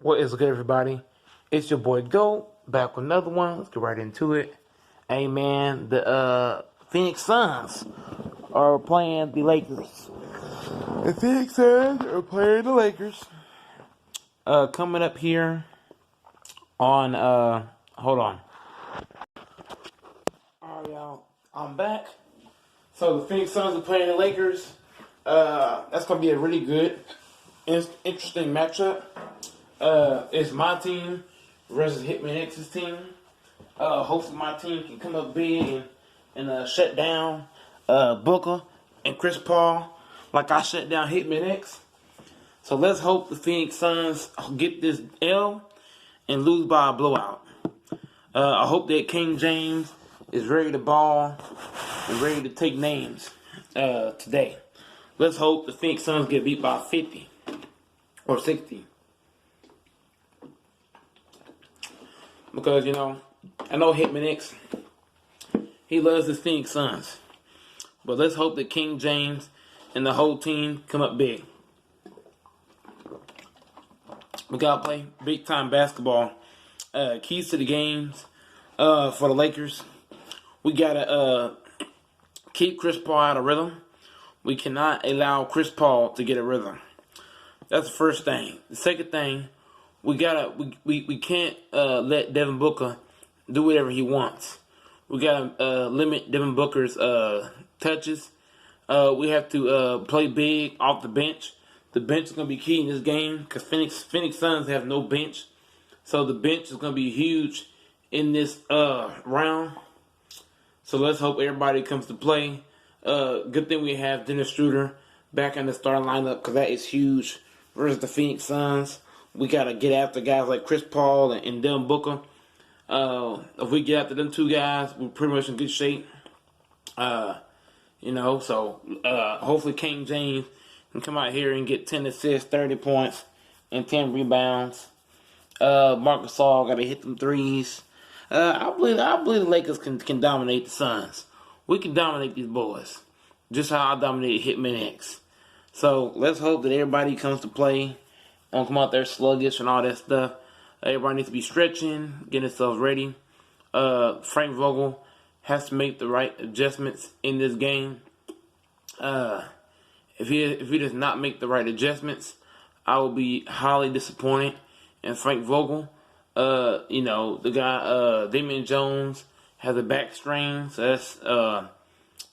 What is good, everybody? It's your boy Go back with another one. Let's get right into it. Hey man, the Phoenix Suns are playing the Lakers. The Phoenix Suns are playing the Lakers. Coming up here on hold on. Alright, y'all. I'm back. So the Phoenix Suns are playing the Lakers. That's gonna be a really good, interesting matchup. It's my team versus Hitman X's team. Hopefully my team can come up big and shut down Booker and Chris Paul like I shut down Hitman X. So let's hope the Phoenix Suns get this L and lose by a blowout. I hope that King James is ready to ball and ready to take names today. Let's hope the Phoenix Suns get beat by 50 or 60. Because, I know Hitman X, he loves his Phoenix Suns. But let's hope that King James and the whole team come up big. We got to play big-time basketball. Keys to the games for the Lakers. We got to keep Chris Paul out of rhythm. We cannot allow Chris Paul to get a rhythm. That's the first thing. The second thing, we can't let Devin Booker do whatever he wants. We gotta limit Devin Booker's touches. We have to play big off the bench. The bench is gonna be key in this game because Phoenix Suns have no bench, so the bench is gonna be huge in this round. So let's hope everybody comes to play. Good thing we have Dennis Schroeder back in the starting lineup because that is huge versus the Phoenix Suns. We got to get after guys like Chris Paul and Devin Booker. If we get after them two guys, we're pretty much in good shape. So hopefully King James can come out here and get 10 assists, 30 points, and 10 rebounds. Marcus Gasol got to hit them threes. I believe the Lakers can dominate the Suns. We can dominate these boys, just how I dominated Hitman X. So let's hope that everybody comes to play. Don't come out there sluggish and all that stuff. Everybody needs to be stretching, getting themselves ready. Frank Vogel has to make the right adjustments in this game. If he does not make the right adjustments, I will be highly disappointed in Frank Vogel. The guy Damian Jones has a back strain, so that's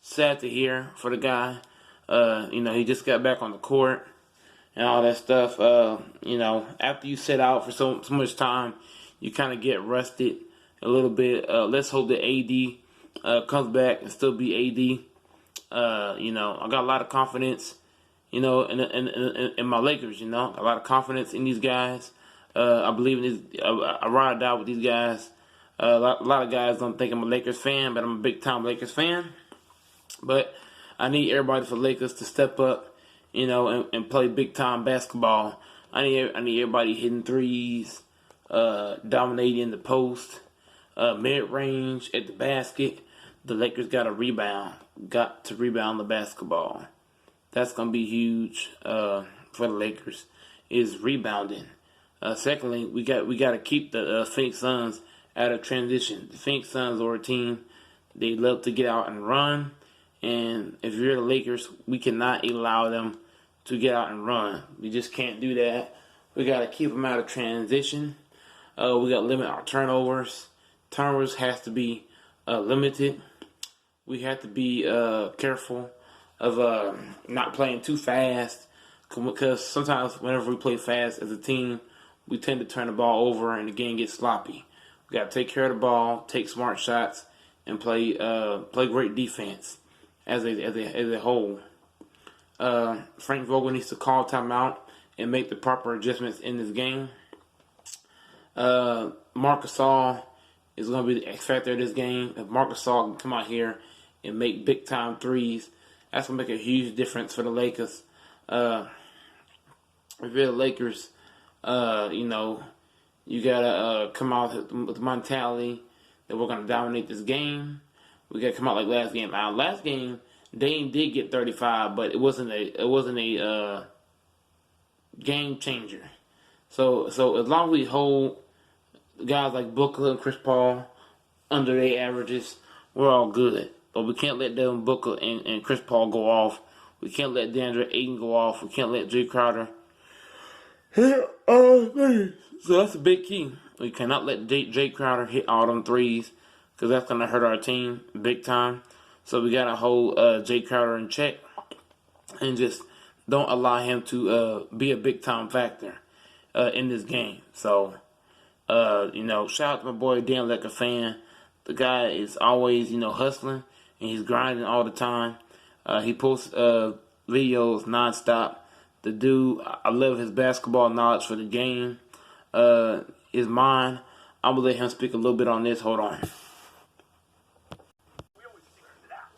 sad to hear for the guy. He just got back on the court and all that stuff. After you sit out for so much time, you kind of get rusted a little bit. Let's hope that AD comes back and still be AD. I got a lot of confidence, in my Lakers. A lot of confidence in these guys. I believe in these. I ride or die with these guys. A lot of guys don't think I'm a Lakers fan, but I'm a big time Lakers fan. But I need everybody for Lakers to step up, and play big time basketball. I need everybody hitting threes, dominating the post, mid range at the basket. The Lakers got to rebound the basketball. That's gonna be huge for the Lakers. Is rebounding. Secondly, we got to keep the Phoenix Suns out of transition. The Phoenix Suns are a team. They love to get out and run. And if you're the Lakers, we cannot allow them to get out and run. We just can't do that. We got to keep them out of transition. We got to limit our turnovers. Turnovers has to be limited. We have to be careful of not playing too fast, because sometimes whenever we play fast as a team, we tend to turn the ball over and the game gets sloppy. We got to take care of the ball, take smart shots, and play great defense as a whole. Frank Vogel needs to call timeout and make the proper adjustments in this game. Marcus Gasol is going to be the X factor of this game. If Marcus Gasol can come out here and make big time threes, that's going to make a huge difference for the Lakers. If you're the Lakers, you got to come out with the mentality that we're going to dominate this game. We got to come out like last game. Last game, Dame did get 35, but it wasn't a game changer. So as long as we hold guys like Booker and Chris Paul under their averages, we're all good. But we can't let Devin Booker and Chris Paul go off. We can't let DeAndre Ayton go off. We can't let Jay Crowder hit all threes. So that's a big key. We cannot let Jay Crowder hit all them threes because that's going to hurt our team big time. So we got to hold Jay Crowder in check and just don't allow him to be a big time factor in this game. So, shout out to my boy Dan Lecker fan. The guy is always, hustling and he's grinding all the time. He posts videos nonstop. The dude, I love his basketball knowledge for the game. His mind. I'm gonna let him speak a little bit on this. Hold on. We always figured it out.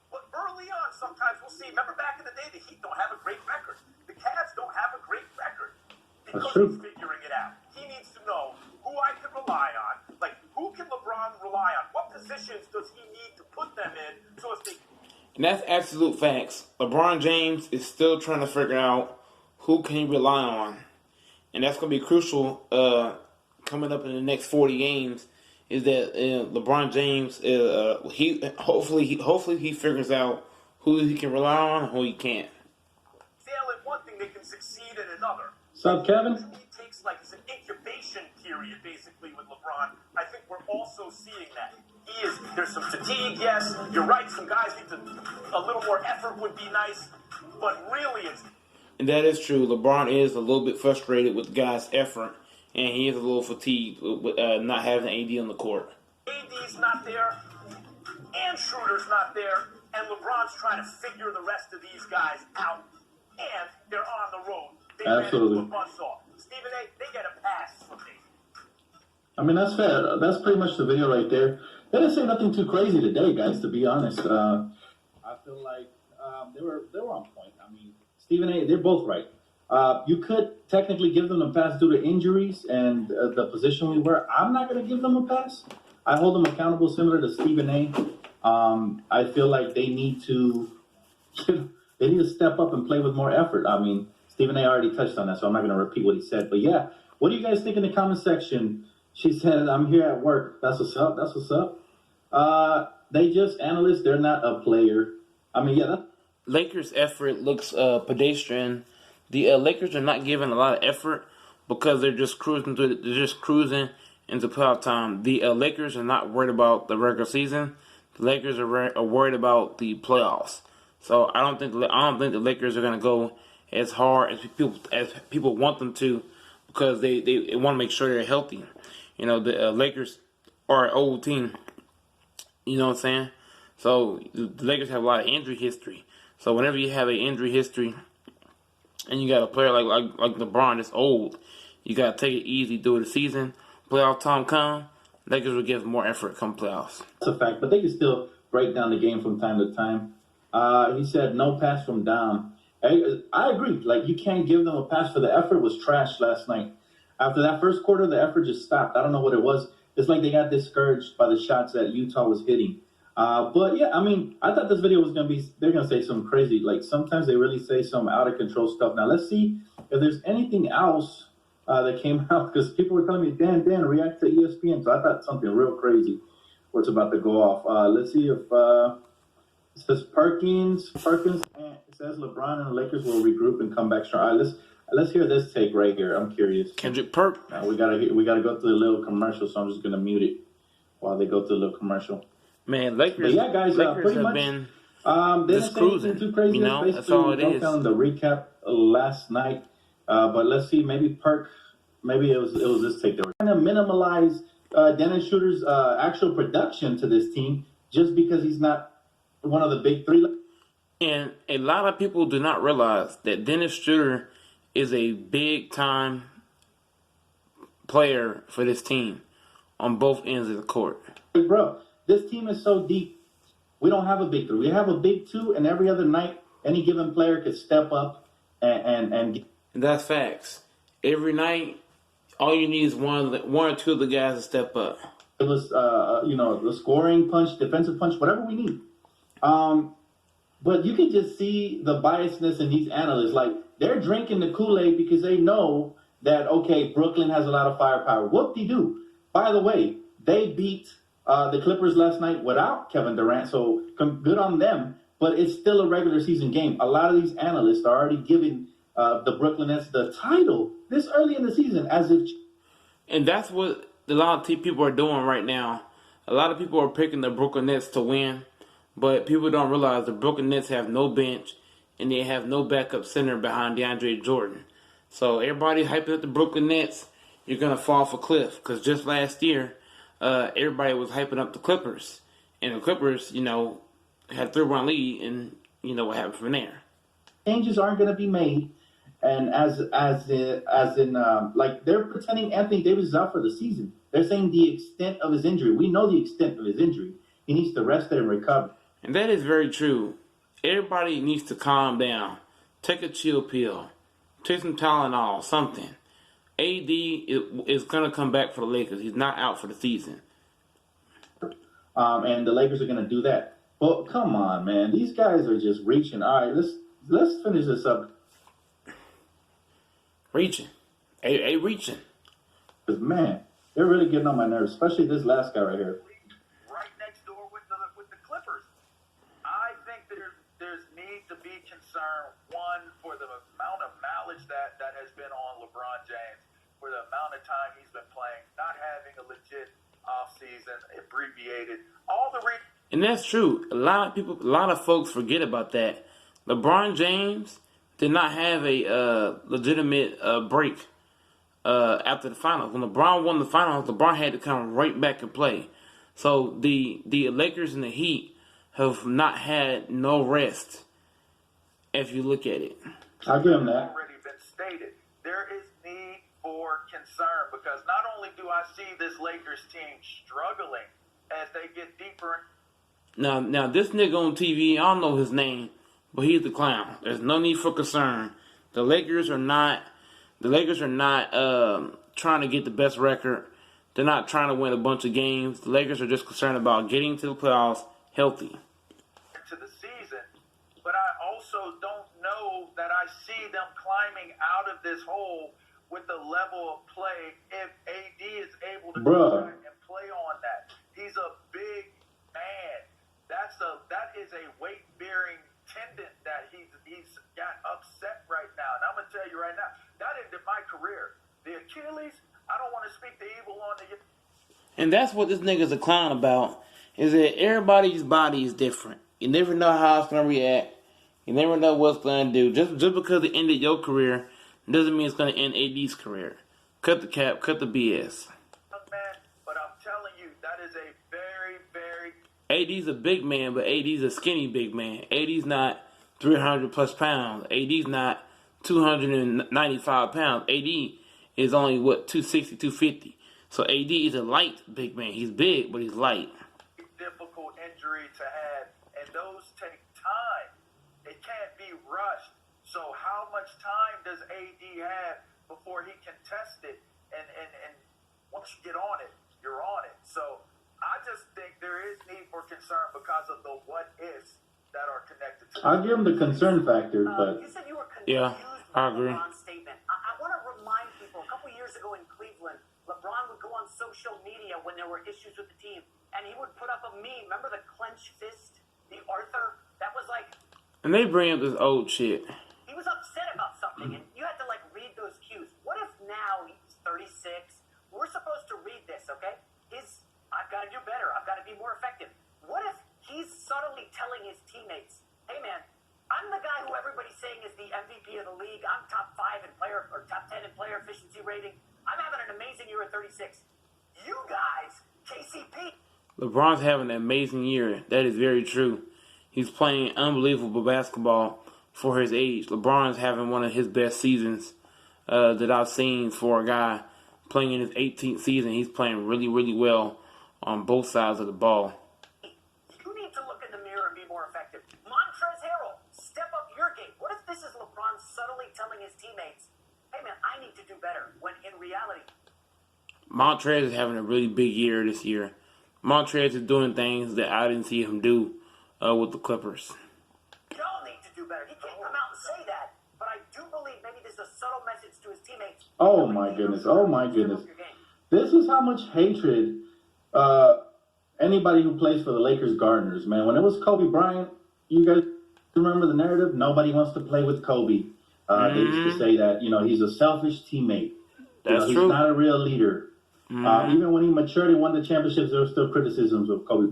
But early on, sometimes we'll see. Remember back in the day, the Heat don't have a great record. The Cavs don't have a great record. Because he's figuring it out. He needs to know who I can rely on. Like, who can LeBron rely on? What positions does he need to put them in so as they... And that's absolute facts. LeBron James is still trying to figure out who can he rely on. And that's going to be crucial coming up in the next 40 games is that LeBron James, hopefully he figures out who he can rely on and who he can't. Fail at one thing, they can succeed at another. What's up, Kevin? It takes like it's an incubation period, basically, with LeBron. I think we're also seeing that. There's some fatigue, yes. You're right, some guys need a little more effort would be nice, but really it's... And that is true. LeBron is a little bit frustrated with the guy's effort, and he is a little fatigued with not having AD on the court. AD's not there, and Schroeder's not there, and LeBron's trying to figure the rest of these guys out, and they're on the road. They Absolutely. ran into a buzzsaw. Stephen A., they get a pass from me. I mean, that's fair. That's pretty much the video right there. They didn't say nothing too crazy today, guys, to be honest. I feel like they were on point. I mean, Stephen A., they're both right. You could technically give them a pass due to injuries and the position we were. I'm not going to give them a pass. I hold them accountable similar to Stephen A. I feel like they need to step up and play with more effort. I mean, Stephen A. already touched on that, so I'm not going to repeat what he said. But yeah, what do you guys think in the comment section? She said, I'm here at work. That's what's up. That's what's up. They just analysts. They're not a player. I mean, yeah. Lakers' effort looks pedestrian. The Lakers are not giving a lot of effort because they're just cruising into playoff time. The Lakers are not worried about the regular season. The Lakers are worried about the playoffs. So I don't think the Lakers are going to go as hard as people want them to because they want to make sure they're healthy. The Lakers are an old team. You know what I'm saying? So the Lakers have a lot of injury history. So whenever you have an injury history and you got a player like LeBron that's old, you got to take it easy through the season. Playoff time come, Lakers will give more effort come playoffs. That's a fact, but they can still break down the game from time to time. He said no pass from down. I agree. Like, you can't give them a pass for the effort was trash last night. After that first quarter, the effort just stopped. I don't know what it was. It's like they got discouraged by the shots that Utah was hitting. But yeah, I mean, I thought this video was going to be, they're going to say some crazy, like sometimes they really say some out of control stuff. Now let's see if there's anything else that came out, because people were telling me, Dan, react to ESPN. So I thought something real crazy was about to go off. Let's see if it says Perkins, it says LeBron and the Lakers will regroup and come back strong. All right, let's hear this take right here. I'm curious. Kendrick Perk. We gotta go through the little commercial, so I'm just gonna mute it while they go through the little commercial. Man, Lakers. But yeah, guys, Lakers pretty have much been just cruising. Too crazy. That's all it is. On the recap last night, but let's see. Maybe Perk. Maybe it was this take. They were trying to minimize Dennis Schroeder's actual production to this team just because he's not one of the big three. And a lot of people do not realize that Dennis Schroeder is a big-time player for this team on both ends of the court. Hey, bro, this team is so deep. We don't have a big three. We have a big two, and every other night, any given player could step up and That's facts. Every night, all you need is one or two of the guys to step up. Give us, the scoring punch, defensive punch, whatever we need. But you can just see the biasness in these analysts. Like, they're drinking the Kool-Aid because they know that, okay, Brooklyn has a lot of firepower. Whoop-de-doo. By the way, they beat the Clippers last night without Kevin Durant, so good on them, but it's still a regular season game. A lot of these analysts are already giving the Brooklyn Nets the title this early in the season as if... And that's what a lot of people are doing right now. A lot of people are picking the Brooklyn Nets to win, but people don't realize the Brooklyn Nets have no bench and they have no backup center behind DeAndre Jordan. So everybody hyping up the Brooklyn Nets, you're going to fall off a cliff. Because just last year, everybody was hyping up the Clippers. And the Clippers, had a 3-1 lead, and you know what happened from there. Changes aren't going to be made. And like they're pretending Anthony Davis is out for the season. They're saying the extent of his injury. We know the extent of his injury. He needs to rest it and recover. And that is very true. Everybody needs to calm down. Take a chill pill. Take some Tylenol, something. AD is going to come back for the Lakers. He's not out for the season. And the Lakers are going to do that. But come on, man. These guys are just reaching. All right, let's finish this up. Reaching. Reaching. Because, man, they're really getting on my nerves, especially this last guy right here. Right next door with the Clippers. I think there's need to be concerned, one, for the amount of mileage that has been on LeBron James, for the amount of time he's been playing, not having a legit offseason, abbreviated, all the and that's true. A lot of folks forget about that. LeBron James did not have a legitimate break after the finals. When LeBron won the finals, LeBron had to come right back and play. So the Lakers and the Heat have not had no rest, if you look at it. I'll give him that. Already been stated. There is need for concern because not only do I see this Lakers team struggling as they get deeper. Now this nigga on TV, I don't know his name, but he's the clown. There's no need for concern. The Lakers are not trying to get the best record. They're not trying to win a bunch of games. The Lakers are just concerned about getting to the playoffs healthy. To the season, but I also don't know that I see them climbing out of this hole with the level of play if AD is able to go back and play on that. He's a big man. That is a weight-bearing tendon that he's got upset right now. And I'm going to tell you right now, that ended my career. The Achilles, I don't want to speak the evil on the... And that's what this nigga's a clown about, is that everybody's body is different. You never know how it's going to react. You never know what's going to do. Just because it ended your career doesn't mean it's going to end AD's career. Cut the cap, cut the BS. Man, but I'm telling you, that is a very, very... AD's a big man, but AD's a skinny big man. AD's not 300 plus pounds. AD's not 295 pounds. AD is only, 260, 250. So AD is a light big man. He's big, but he's light. Difficult injury to have, and those take time. It can't be rushed. So how much time does AD have before he can test it? And once you get on it, you're on it. So I just think there is need for concern because of the what-ifs that are connected to I'll give him the concern factor, but... You said you were confused Yeah, I agree. LeBron's statement. I want to remind people, a couple years ago in Cleveland, LeBron would go on social media when there were issues with the team, and he would put up a meme. Remember the clenched fist? The Arthur? That was like... And they bring up this old shit. He was upset about something, and you had to, read those cues. What if now he's 36? We're supposed to read this, okay? I've got to do better. I've got to be more effective. What if he's subtly telling his teammates, hey, man, I'm the guy who everybody's saying is the MVP of the league. I'm top 5 in player, or top 10 in player efficiency rating. I'm having an amazing year at 36. You guys, KCP. LeBron's having an amazing year. That is very true. He's playing unbelievable basketball for his age. LeBron's having one of his best seasons that I've seen for a guy playing in his 18th season. He's playing really, really well on both sides of the ball. You need to look in the mirror and be more effective. Montrezl Harrell, step up your game. What if this is LeBron subtly telling his teammates, hey, man, I need to do better, when in reality... Montrezl is having a really big year this year. Montrezl is doing things that I didn't see him do with the Clippers. Y'all need to do better. He can't come out and say that, but I do believe maybe there's a subtle message to his teammates. Oh my goodness. Oh my goodness. This is how much hatred anybody who plays for the Lakers garners, man. When it was Kobe Bryant, you guys remember the narrative? Nobody wants to play with Kobe. They used to say that, he's a selfish teammate. That's he's true. not a real leader. Even when he matured and won the championships, there were still criticisms of Kobe Bryant.